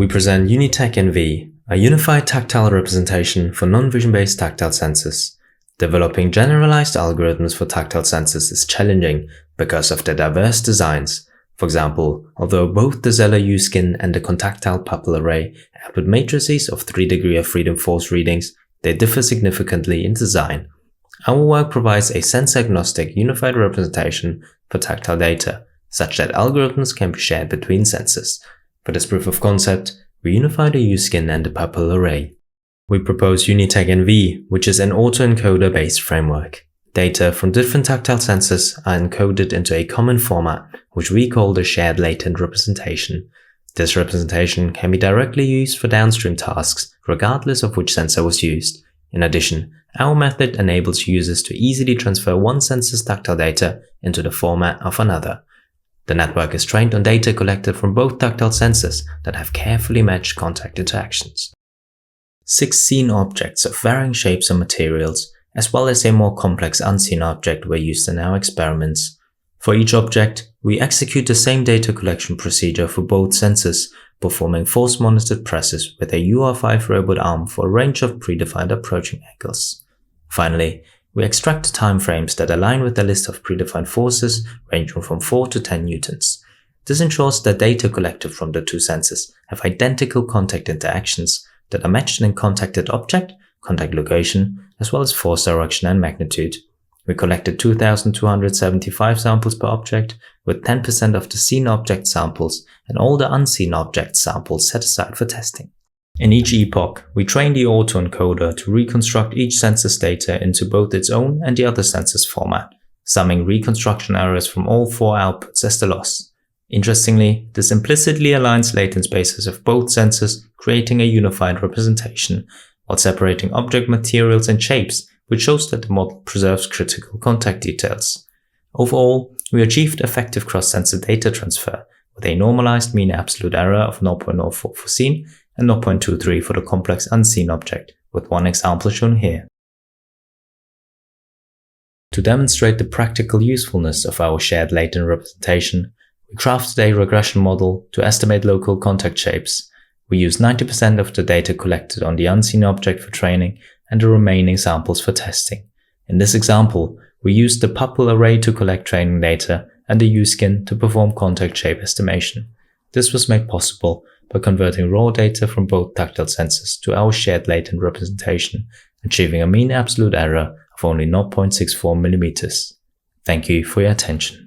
we present UniTac-NV, a unified tactile representation for non-vision-based tactile sensors. Developing generalized algorithms for tactile sensors is challenging because of their diverse designs. For example, although both the Zeller U-skin and the contactile pupil array output matrices of 3 degrees of freedom force readings, they differ significantly in design. Our work provides a sense-agnostic unified representation for tactile data, such that algorithms can be shared between sensors. For this proof of concept, we unify the U-skin and the pupil array. We propose UniTac-NV, which is an autoencoder-based framework. Data from different tactile sensors are encoded into a common format, which we call the shared latent representation. This representation can be directly used for downstream tasks, regardless of which sensor was used. In addition, our method enables users to easily transfer one sensor's tactile data into the format of another. The network is trained on data collected from both tactile sensors that have carefully matched contact interactions. 6 seen objects of varying shapes and materials, as well as a more complex unseen object, were used in our experiments. For each object, we execute the same data collection procedure for both sensors, performing force-monitored presses with a UR5 robot arm for a range of predefined approaching angles. Finally, we extract the timeframes that align with the list of predefined forces ranging from 4 to 10 newtons. This ensures that data collected from the two sensors have identical contact interactions that are matched in contacted object, contact location, as well as force direction and magnitude. We collected 2,275 samples per object, with 10% of the seen object samples and all the unseen object samples set aside for testing. In each epoch, we train the autoencoder to reconstruct each sensor's data into both its own and the other sensor's format, summing reconstruction errors from all 4 outputs as the loss. Interestingly, this implicitly aligns latent spaces of both sensors, creating a unified representation, while separating object materials and shapes, which shows that the model preserves critical contact details. Overall, we achieved effective cross-sensor data transfer, with a normalized mean absolute error of 0.04 for seen and 0.23 for the complex unseen object, with one example shown here. To demonstrate the practical usefulness of our shared latent representation, we crafted a regression model to estimate local contact shapes. We used 90% of the data collected on the unseen object for training and the remaining samples for testing. In this example, we used the pupil array to collect training data and the U-skin to perform contact shape estimation. This was made possible by converting raw data from both tactile sensors to our shared latent representation, achieving a mean absolute error of only 0.64 mm. Thank you for your attention.